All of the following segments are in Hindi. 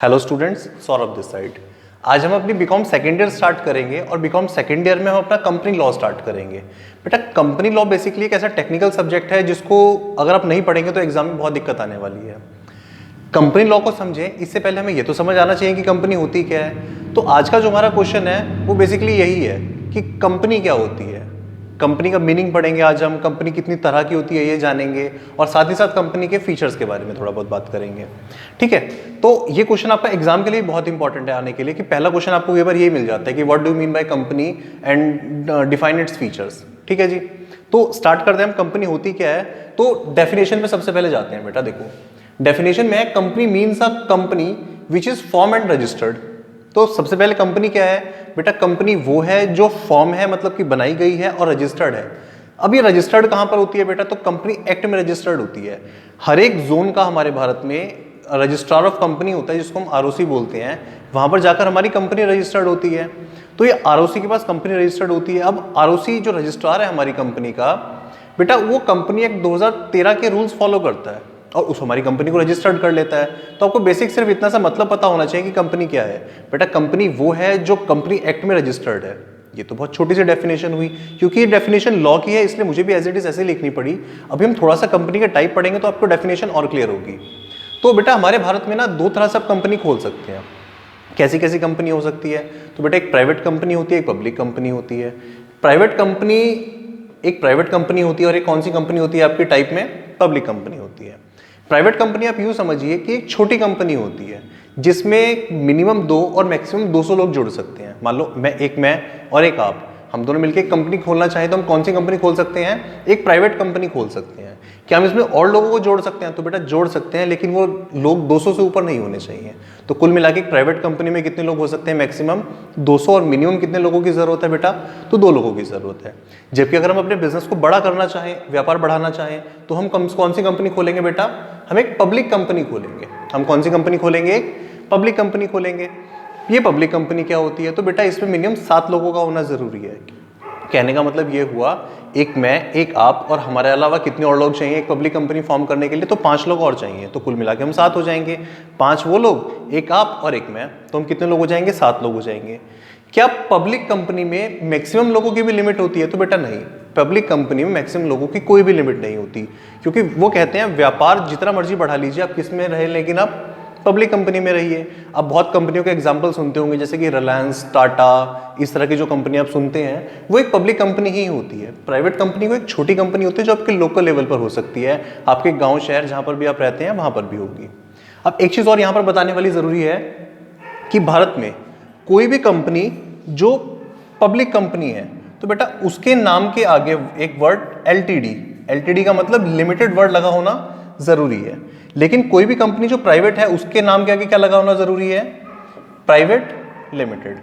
Hello students, Saurabh this side. आज हम अपनी बीकॉम सेकेंड ईयर स्टार्ट करेंगे और बीकॉम सेकेंड ईयर में हम अपना कंपनी लॉ स्टार्ट करेंगे। बेटा, कंपनी लॉ बेसिकली एक ऐसा टेक्निकल सब्जेक्ट है जिसको अगर आप नहीं पढ़ेंगे तो एग्जाम में बहुत दिक्कत आने वाली है। कंपनी लॉ को समझें इससे पहले हमें ये तो समझ आना चाहिए कि कंपनी होती क्या है। तो आज का जो हमारा क्वेश्चन है वो बेसिकली यही है कि कंपनी क्या होती है। कंपनी का मीनिंग पढ़ेंगे आज हम, कंपनी कितनी तरह की होती है ये जानेंगे और साथ ही साथ कंपनी के फीचर्स के बारे में थोड़ा बहुत बात करेंगे। ठीक है, तो ये क्वेश्चन आपका एग्जाम के लिए बहुत इंपॉर्टेंट है आने के लिए कि पहला क्वेश्चन आपको ये बार ये मिल जाता है कि what do you mean by company and define its features. ठीक है जी, तो स्टार्ट करते हैं हम। कंपनी होती क्या है, तो डेफिनेशन पे सबसे पहले जाते हैं। बेटा देखो, डेफिनेशन में है company means a company which is form and registered. तो सबसे पहले कंपनी क्या है बेटा? कंपनी वो है जो फॉर्म है, मतलब कि बनाई गई है, और रजिस्टर्ड है। अब ये रजिस्टर्ड कहां पर होती है बेटा? तो कंपनी एक्ट में रजिस्टर्ड होती है। हर एक जोन का हमारे भारत में रजिस्ट्रार ऑफ कंपनी होता है जिसको हम आरओसी बोलते हैं। वहां पर जाकर हमारी कंपनी रजिस्टर्ड होती है। तो ये आरओसी के पास कंपनी रजिस्टर्ड होती है। अब आरओसी जो रजिस्ट्रार है हमारी कंपनी का बेटा, वो कंपनी एक्ट 2013 के रूल्स फॉलो करता है और उस हमारी कंपनी को रजिस्टर्ड कर लेता है। तो आपको बेसिक सिर्फ इतना सा मतलब पता होना चाहिए कि कंपनी क्या है। बेटा, कंपनी वो है जो कंपनी एक्ट में रजिस्टर्ड है। ये तो बहुत छोटी सी डेफिनेशन हुई, क्योंकि ये डेफिनेशन लॉ की है इसलिए मुझे भी एज इट इज ऐसे लिखनी पड़ी। अभी हम थोड़ा सा कंपनी का टाइप पढ़ेंगे तो आपको डेफिनेशन और क्लियर होगी। तो बेटा, हमारे भारत में ना दो तरह से आप कंपनी खोल सकते हैं। कैसी कैसी कंपनी हो सकती है? तो बेटा, एक प्राइवेट कंपनी होती है, एक पब्लिक कंपनी होती है। प्राइवेट कंपनी एक प्राइवेट कंपनी होती है और एक कौन सी कंपनी होती है आपकी टाइप में? पब्लिक कंपनी होती है। प्राइवेट कंपनी आप यूं समझिए कि एक छोटी कंपनी होती है जिसमें मिनिमम 2 और मैक्सिमम 200 लोग जुड़ सकते हैं। मान लो मैं और एक आप, हम दोनों मिलकर एक कंपनी खोलना चाहें तो हम कौन सी कंपनी खोल सकते हैं? एक प्राइवेट कंपनी खोल सकते हैं। क्या हम इसमें और लोगों को जोड़ सकते हैं? तो बेटा जोड़ सकते हैं, लेकिन वो लोग 200 से ऊपर नहीं होने चाहिए। तो कुल मिला के एक प्राइवेट कंपनी में कितने लोग हो सकते हैं? मैक्सिमम 200। और मिनिमम कितने लोगों की जरूरत है बेटा? तो 2 लोगों की जरूरत है। जबकि अगर हम अपने बिजनेस को बड़ा करना चाहें, व्यापार बढ़ाना चाहें, तो हम कौन सी कंपनी खोलेंगे बेटा? हम एक पब्लिक कंपनी खोलेंगे। हम कौन सी कंपनी खोलेंगे? एक पब्लिक कंपनी खोलेंगे। ये पब्लिक कंपनी क्या होती है? तो बेटा इसमें मिनिमम 7 लोगों का होना जरूरी है। कहने का मतलब ये हुआ, एक मैं, एक आप और हमारे अलावा कितने और लोग चाहिए एक पब्लिक कंपनी फॉर्म करने के लिए? तो 5 लोग और चाहिए। तो कुल मिला के हम 7 हो जाएंगे। 5 वो लोग, एक आप और एक मैं, तो हम कितने लोग हो जाएंगे? 7 लोग हो जाएंगे। क्या पब्लिक कंपनी में मैक्सिमम लोगों की भी लिमिट होती है? तो बेटा नहीं, पब्लिक कंपनी में मैक्सिमम लोगों की कोई भी लिमिट नहीं होती, क्योंकि वो कहते हैं व्यापार जितना मर्जी बढ़ा लीजिए, आप किस में रहे, लेकिन आप पब्लिक कंपनी में रहिए। अब बहुत कंपनियों के एग्जांपल सुनते होंगे, जैसे कि रिलायंस, टाटा, इस तरह की जो कंपनी आप सुनते हैं वो एक पब्लिक कंपनी ही होती है। प्राइवेट कंपनी को एक छोटी कंपनी होती है जो आपके लोकल लेवल पर हो सकती है, आपके गाँव शहर जहाँ पर भी आप रहते हैं वहाँ पर भी होगी। अब एक चीज़ और यहाँ पर बताने वाली ज़रूरी है कि भारत में कोई भी कंपनी जो पब्लिक कंपनी है तो बेटा उसके नाम के आगे एक वर्ड एलटीडी का मतलब लिमिटेड वर्ड लगा होना जरूरी है। लेकिन कोई भी कंपनी जो प्राइवेट है उसके नाम के आगे क्या लगा होना जरूरी है? Private limited.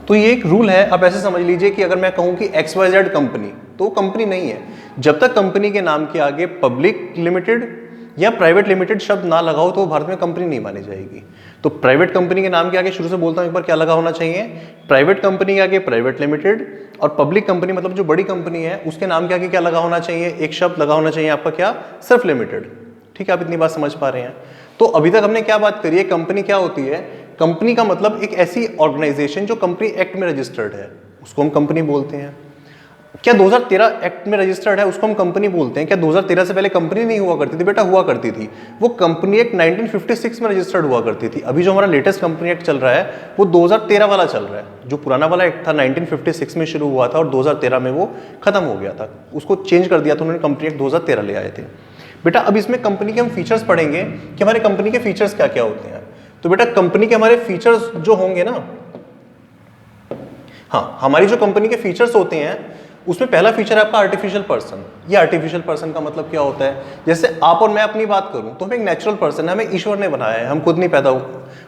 तो ये एक रूल है। आप ऐसे समझ लीजिए कि अगर मैं कहूं कि XYZ कंपनी, तो वो कंपनी नहीं है जब तक कंपनी के नाम के आगे पब्लिक लिमिटेड या प्राइवेट लिमिटेड शब्द ना लगाओ, तो भारत में कंपनी नहीं मानी जाएगी। तो प्राइवेट कंपनी के नाम के आगे, शुरू से बोलता हूं एक बार, क्या लगा होना चाहिए? प्राइवेट कंपनी के आगे प्राइवेट लिमिटेड, और पब्लिक कंपनी मतलब जो बड़ी कंपनी है उसके नाम के आगे क्या लगा होना चाहिए? एक शब्द लगा होना चाहिए आपका, क्या? सिर्फ लिमिटेड। ठीक है, आप इतनी बात समझ पा रहे हैं? तो अभी तक हमने क्या बात करी है? कंपनी क्या होती है? कंपनी का मतलब एक ऐसी ऑर्गेनाइजेशन जो कंपनी एक्ट में रजिस्टर्ड है, उसको हम कंपनी बोलते हैं। क्या 2013 एक्ट में रजिस्टर्ड है उसको हम कंपनी बोलते हैं? क्या 2013 से पहले कंपनी नहीं हुआ करती थी? बेटा हुआ करती थी। वो कंपनी एक्ट 1956 में रजिस्टर्ड हुआ करती थी। अभी जो हमारा लेटेस्ट कंपनी एक्ट चल रहा है वो 2013 वाला चल रहा है। जो पुराना वाला एक्ट था 1956 में शुरू हुआ था और 2013 में वो खत्म हो गया था, उसको चेंज कर दिया था उन्होंने, कंपनी एक्ट 2013 ले आए थे। बेटा अब इसमें कंपनी के हम फीचर्स पढ़ेंगे कि हमारे कंपनी के फीचर्स क्या क्या होते हैं। तो बेटा कंपनी के हमारे फीचर्स जो होंगे ना, हाँ, हमारी जो कंपनी के फीचर्स होते हैं उसमें पहला फीचर है आपका आर्टिफिशियल पर्सन। ये आर्टिफिशियल पर्सन का मतलब क्या होता है? जैसे आप और मैं अपनी बात करूं तो हम एक नेचुरल पर्सन है, हमें ईश्वर ने बनाया है, हम खुद नहीं पैदा हो,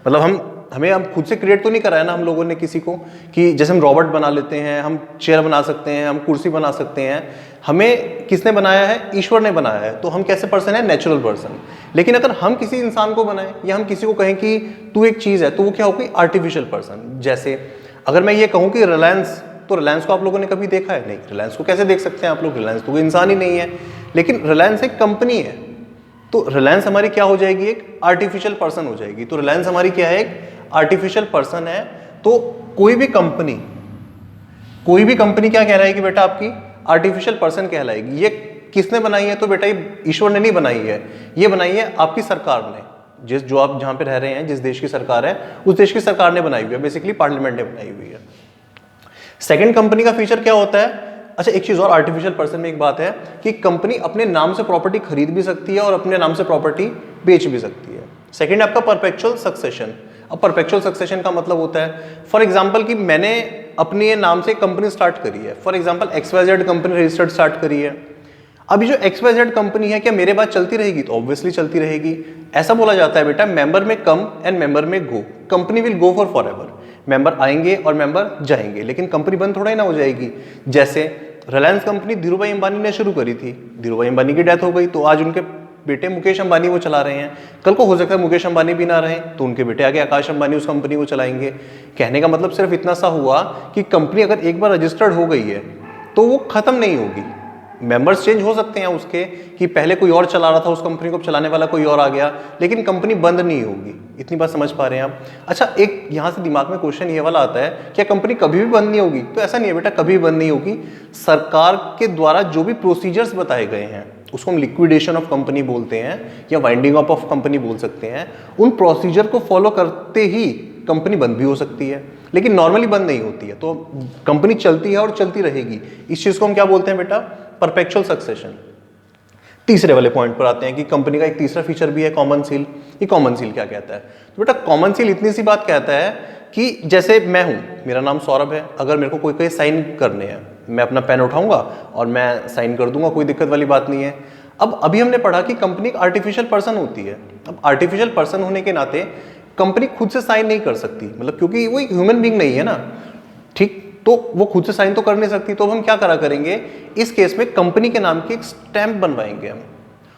मतलब हम खुद से क्रिएट तो नहीं कराया ना हम लोगों ने किसी को, कि जैसे हम रॉबोट बना लेते हैं, हम चेयर बना सकते हैं, हम कुर्सी बना सकते हैं। हमें किसने बनाया है? ईश्वर ने बनाया है। तो हम कैसे पर्सन है? Natural person. लेकिन अगर हम किसी इंसान को बनाएं या हम किसी को कहें कि तू एक चीज है, तो वो क्या होगी? Artificial person. जैसे अगर मैं ये कहूं कि रिलायंस, तो रिलायंस को आप लोगों ने कभी देखा है? नहीं। रिलायंस को कैसे देख सकते हैं आप लोग? रिलायंस तो कोई इंसान ही नहीं है। लेकिन रिलायंस एक कंपनी है, तो रिलायंस हमारी क्या हो जाएगी, एक आर्टिफिशियल पर्सन हो जाएगी। तो रिलायंस हमारी क्या है, एक आर्टिफिशियल पर्सन है। तो कोई भी कंपनी क्या कहलाएगी बेटा, आपकी आर्टिफिशियल पर्सन कहलाएगी। ये किसने बनाई है, तो बेटा ये ईश्वर ने नहीं बनाई है, ये बनाई है आपकी सरकार ने। जो आप जहां पे रह रहे हैं, जिस देश की सरकार है, उस देश की सरकार ने बनाई हुई है, बेसिकली पार्लियामेंट ने बनाई हुई है। सेकंड, कंपनी का फीचर क्या होता है। अच्छा, एक चीज और आर्टिफिशियल पर्सन में एक बात है कि कंपनी अपने नाम से प्रॉपर्टी खरीद भी सकती है और अपने नाम से प्रॉपर्टी बेच भी सकती है। सेकंड, आपका परपेचुअल सक्सेशन। अब परपेचुअल सक्सेशन का मतलब होता है, फॉर एग्जांपल कि मैंने अपने नाम से कंपनी स्टार्ट करी है, for example XYZ company registered start करी है। अभी जो XYZ कंपनी है, क्या मेरे बाद चलती रहेगी, तो ऑब्वियसली चलती रहेगी। ऐसा बोला जाता है बेटा, मेंबर में कम एंड मेंबर में go, company will go forever. Member आएंगे और मेंबर जाएंगे, लेकिन कंपनी बंद थोड़ा ही ना हो जाएगी। जैसे रिलायंस कंपनी धीरू भाई अंबानी ने शुरू करी थी, धीरू भाई अंबानी की डेथ हो गई, तो आज उनके बेटे मुकेश अंबानी वो चला रहे हैं। कल को हो सकता है मुकेश अंबानी भी ना रहे, तो उनके बेटे आगे आकाश अंबानी उस कंपनी को चलाएंगे। कहने का मतलब सिर्फ इतना सा हुआ कि कंपनी अगर एक बार रजिस्टर्ड हो गई है तो वो खत्म नहीं होगी। मेंबर्स चेंज हो सकते हैं उसके, कि पहले कोई और चला रहा था उस कंपनी को, चलाने वाला कोई और आ गया, लेकिन कंपनी बंद नहीं होगी। इतनी बात समझ पा रहे हैं आप। अच्छा, एक यहाँ से दिमाग में क्वेश्चन ये वाला आता है, क्या कंपनी कभी भी बंद नहीं होगी, तो ऐसा नहीं है बेटा, कभी भी बंद नहीं होगी। सरकार के द्वारा जो भी प्रोसीजर्स बताए गए हैं, उसको हम लिक्विडेशन ऑफ कंपनी बोलते हैं या वाइंडिंग अप ऑफ कंपनी बोल सकते हैं, उन प्रोसीजर को फॉलो करते ही कंपनी बंद भी हो सकती है, लेकिन नॉर्मली बंद नहीं होती है। तो कंपनी चलती है और चलती रहेगी। इस चीज को हम क्या बोलते हैं बेटा, परपेचुअल सक्सेशन। तीसरे वाले पॉइंट पर आते हैं कि कंपनी का एक तीसरा फीचर भी है, कॉमन सील। ये कॉमन सील क्या कहता है, तो बेटा कॉमन सील इतनी सी बात कहता है कि जैसे मैं हूं, मेरा नाम सौरभ है, अगर मेरे को कोई कोई साइन करने हैं, मैं अपना पेन उठाऊंगा और मैं साइन कर दूंगा, कोई दिक्कत वाली बात नहीं है। अब अभी हमने पढ़ा कि कंपनी एक आर्टिफिशियल पर्सन होती है। अब आर्टिफिशियल पर्सन होने के नाते कंपनी खुद से साइन नहीं कर सकती, मतलब क्योंकि वो एक ह्यूमन बीइंग नहीं है ना, ठीक, तो वो खुद से साइन तो कर नहीं सकती। तो हम क्या करा करेंगे, इस केस में कंपनी के नाम की एक स्टैंप बनवाएंगे हम,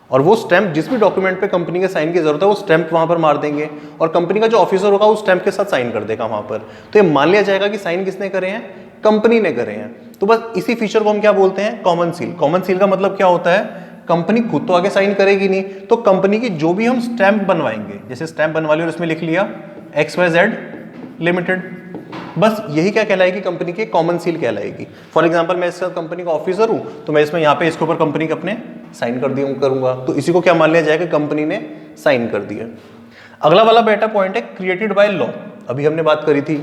और वो स्टैंप जिस भी डॉक्यूमेंट पे कंपनी के साइन की जरूरत है, वो स्टैंप वहां पर मार देंगे, और कंपनी का जो ऑफिसर होगा उस स्टैंप के साथ साइन कर देगा वहां पर। तो ये मान लिया जाएगा कि साइन किसने करे हैं, कंपनी ने करे हैं। तो बस इसी फीचर को हम क्या बोलते हैं, कॉमन सील। कॉमन सील का मतलब क्या होता है, कंपनी खुद तो आगे साइन करेगी नहीं, तो कंपनी की जो भी हम स्टैंप बनवाएंगे, जैसे स्टैंप बनवा ली और उसमें लिख लिया XYZ लिमिटेड, बस यही क्या कहलाएगी, कंपनी की कॉमन सील कहलाएगी। फॉर एग्जांपल मैं इस कंपनी का ऑफिसर हूं, तो मैं इसमें यहाँ पे इसके ऊपर कंपनी के अपने साइन कर दिया करूंगा, तो इसी को क्या मान लिया जाएगा, कंपनी ने साइन कर दिया। अगला वाला बेटा पॉइंट है क्रिएटेड बाय लॉ। अभी हमने बात करी थी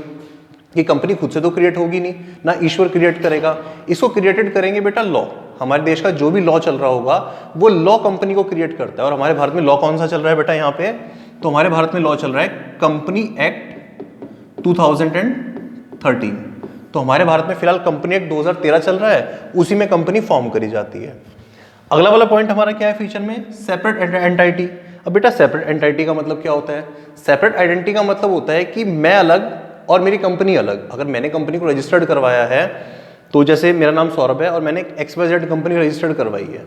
कि कंपनी खुद से तो क्रिएट होगी नहीं ना, ईश्वर क्रिएट करेगा, इसको क्रिएटेड करेंगे बेटा लॉ। हमारे देश का जो भी लॉ चल रहा होगा वो लॉ कंपनी को क्रिएट करता है। और हमारे भारत में लॉ कौन सा चल रहा है बेटा यहाँ पे, तो हमारे भारत में लॉ चल रहा है कंपनी एक्ट 2013। तो हमारे भारत में फिलहाल कंपनी एक्ट 2013 चल रहा है, उसी में कंपनी फॉर्म करी जाती है। अगला वाला पॉइंट हमारा क्या है फीचर में, सेपरेट एंटाइटी। अब बेटा सेपरेट एंटाइटी का मतलब क्या होता है, सेपरेट आइडेंटिटी का मतलब होता है कि मैं अलग और मेरी कंपनी अलग। अगर मैंने कंपनी को रजिस्टर्ड करवाया है, तो जैसे मेरा नाम सौरभ है और मैंने XYZ कंपनी रजिस्टर्ड करवाई है,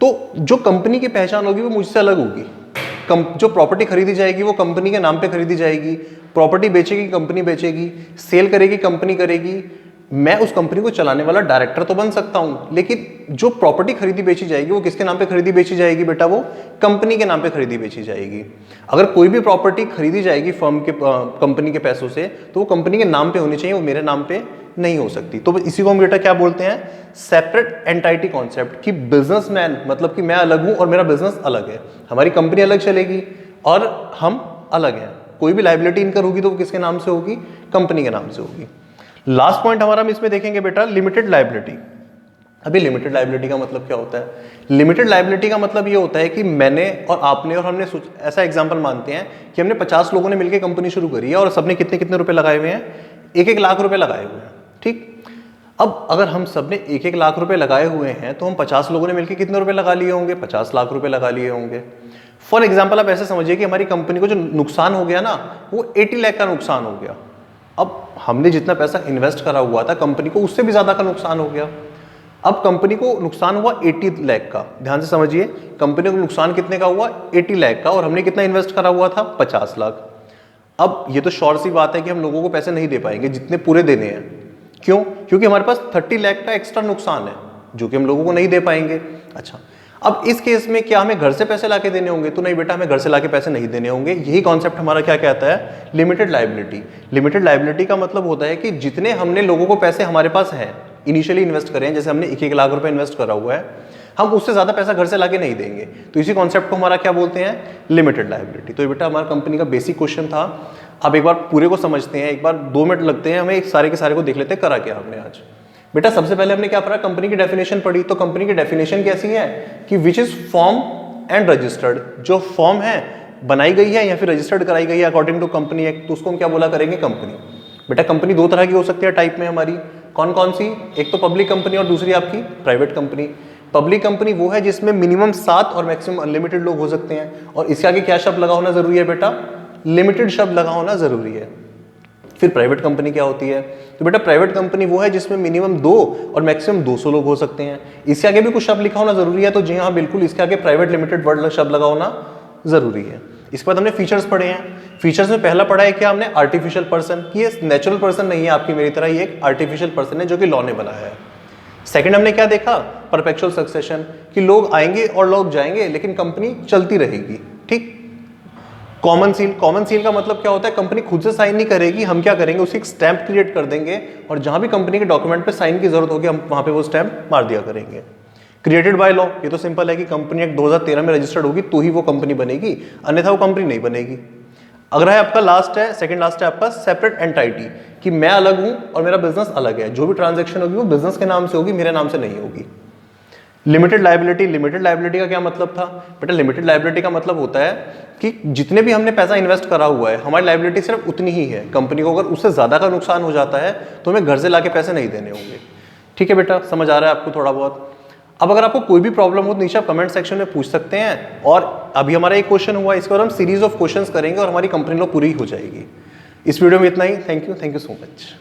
तो जो कंपनी की पहचान होगी वो मुझसे अलग होगी। जो प्रॉपर्टी खरीदी जाएगी वो कंपनी के नाम पे खरीदी जाएगी, प्रॉपर्टी बेचेगी कंपनी बेचेगी, सेल करेगी कंपनी करेगी। मैं उस कंपनी को चलाने वाला डायरेक्टर तो बन सकता हूं, लेकिन जो प्रॉपर्टी खरीदी बेची जाएगी वो किसके नाम पे खरीदी बेची जाएगी बेटा, वो कंपनी के नाम पे खरीदी बेची जाएगी। अगर कोई भी प्रॉपर्टी खरीदी जाएगी फर्म के कंपनी के पैसों से, तो वो कंपनी के नाम पे होनी चाहिए, वो मेरे नाम पे नहीं हो सकती। तो इसी को हम बेटा क्या बोलते हैं, सेपरेट एंटाइटी कॉन्सेप्ट, कि बिजनेसमैन मतलब कि मैं अलग हूं और मेरा बिजनेस अलग है, हमारी कंपनी अलग चलेगी और हम अलग हैं। कोई भी लायबिलिटी इनकर होगी तो वो किसके नाम से होगी, कंपनी के नाम से होगी। लास्ट पॉइंट हमारा हम इसमें देखेंगे बेटा लिमिटेड लायबिलिटी। अभी लिमिटेड लायबिलिटी का मतलब क्या होता है, लिमिटेड लायबिलिटी का मतलब ये होता है कि मैंने और आपने और हमने ऐसा एग्जांपल मानते हैं कि हमने 50 लोगों ने मिलकर कंपनी शुरू करी है और सबने कितने कितने रुपए लगाए हुए हैं, 1-1 लाख रुपए लगाए हुए हैं, ठीक। अब अगर हम सबने 1-1 लाख रुपए लगाए हुए हैं, तो हम 50 लोगों ने मिलकर कितने रुपए लगा लिए होंगे, 50 लाख रुपए लगा लिए होंगे। फॉर एग्जाम्पल आप ऐसे समझिए कि हमारी कंपनी को जो नुकसान हो गया ना, वो 80 लाख का नुकसान हो गया। अब हमने जितना पैसा इन्वेस्ट करा हुआ था कंपनी को, उससे भी ज्यादा का नुकसान हो गया। अब कंपनी को नुकसान हुआ 80 लाख का, ध्यान से समझिए, कंपनी को नुकसान कितने का हुआ, 80 लाख का, और हमने कितना इन्वेस्ट करा हुआ था, 50 लाख। अब ये तो श्योर सी बात है कि हम लोगों को पैसे नहीं दे पाएंगे जितने पूरे देने हैं। क्यों, क्योंकि हमारे पास 30 लाख का एक्स्ट्रा नुकसान है जो कि हम लोगों को नहीं दे पाएंगे। अच्छा, अब इस केस में क्या हमें घर से पैसे लाके देने होंगे? तो नहीं बेटा, हमें घर से लाके पैसे नहीं देने होंगे। यही कॉन्सेप्ट हमारा क्या कहता है? Limited liability. लिमिटेड लायबिलिटी का मतलब होता है कि जितने हमने लोगों को पैसे हमारे पास हैं इनिशियली इन्वेस्ट करें, जैसे हमने 1-1 लाख रुपए इन्वेस्ट करा हुआ है, हम उससे ज्यादा पैसा घर से लाके नहीं देंगे। तो इसी कॉन्सेप्ट को हमारा क्या बोलते हैं? Limited liability. तो ये बेटा हमारा कंपनी का बेसिक क्वेश्चन था। अब एक बार पूरे को समझते हैं, एक बार 2 मिनट लगते हैं हमें, एक सारे के सारे को देख लेते हैं करा क्या हमने आज। बेटा सबसे पहले हमने क्या पढ़ा? कंपनी की डेफिनेशन पढ़ी। तो कंपनी की डेफिनेशन कैसी है कि which is form and registered. जो फॉर्म है, बनाई गई है या फिर रजिस्टर्ड कराई गई है अकॉर्डिंग टू कंपनी एक्ट, तो उसको हम क्या बोला करेंगे? कंपनी। बेटा कंपनी 2 तरह की हो सकती है टाइप में हमारी। कौन कौन सी? एक तो पब्लिक कंपनी और दूसरी आपकी प्राइवेट कंपनी। पब्लिक कंपनी वो है जिसमें मिनिमम 7 और मैक्सिमम अनलिमिटेड लोग हो सकते हैं। और इसके आगे क्या शब्द लगा होना जरूरी है बेटा? लिमिटेड शब्द लगा होना जरूरी है। फिर प्राइवेट कंपनी क्या होती है? तो बेटा प्राइवेट कंपनी वो है जिसमें मिनिमम 2 और मैक्सिमम 200 लोग हो सकते हैं। इसके आगे भी कुछ शब्द लिखा होना जरूरी है। तो जी हाँ बिल्कुल, इसके आगे प्राइवेट लिमिटेड वर्ड शब्द लगा होना जरूरी है। इसके बाद हमने फीचर्स पढ़े हैं। फीचर्स में पहला पढ़ा है क्या हमने? Artificial person. कि ये नेचुरल पर्सन नहीं है आपकी मेरी तरह, ये एक आर्टिफिशियल पर्सन है जो कि लॉ ने बनाया है। सेकंड हमने क्या देखा? परपेचुअल सक्सेशन, कि लोग आएंगे और लोग जाएंगे लेकिन कंपनी चलती रहेगी। ठीक। Common seal. कॉमन सील का मतलब क्या होता है? कंपनी खुद से साइन नहीं करेगी, हम क्या करेंगे? उसी एक स्टैंप क्रिएट कर देंगे और जहां भी कंपनी के डॉक्यूमेंट पे साइन की जरूरत होगी हम वहां पे वो स्टैंप मार दिया करेंगे। क्रिएटेड बाय लॉ, ये तो सिंपल है कि कंपनी एक्ट 2013 में रजिस्टर्ड होगी तो ही वो कंपनी बनेगी, अन्यथा वो कंपनी नहीं बनेगी। अगर है आपका लास्ट है, सेकंड लास्ट है आपका सेपरेट एंटाइटी, कि मैं अलग हूं और मेरा बिजनेस अलग है। जो भी ट्रांजैक्शन होगी वो बिजनेस के नाम से होगी, मेरे नाम से नहीं होगी। Limited liability. लिमिटेड लायबिलिटी का क्या मतलब था? बेटा लिमिटेड लायबिलिटी का मतलब होता है कि जितने भी हमने पैसा इन्वेस्ट करा हुआ है हमारी लायबिलिटी सिर्फ उतनी ही है। कंपनी को अगर उससे ज्यादा का नुकसान हो जाता है तो हमें घर से लाके पैसे नहीं देने होंगे। ठीक है बेटा, समझ आ रहा है आपको थोड़ा बहुत? अब अगर आपको कोई भी प्रॉब्लम हो तो नीचे आप कमेंट सेक्शन में पूछ सकते हैं। और अभी हमारा एक क्वेश्चन हुआ, इसके बाद हम सीरीज ऑफ क्वेश्चंस करेंगे और हमारी कंपनी लॉ पूरी हो जाएगी। इस वीडियो में इतना ही। Thank you so much.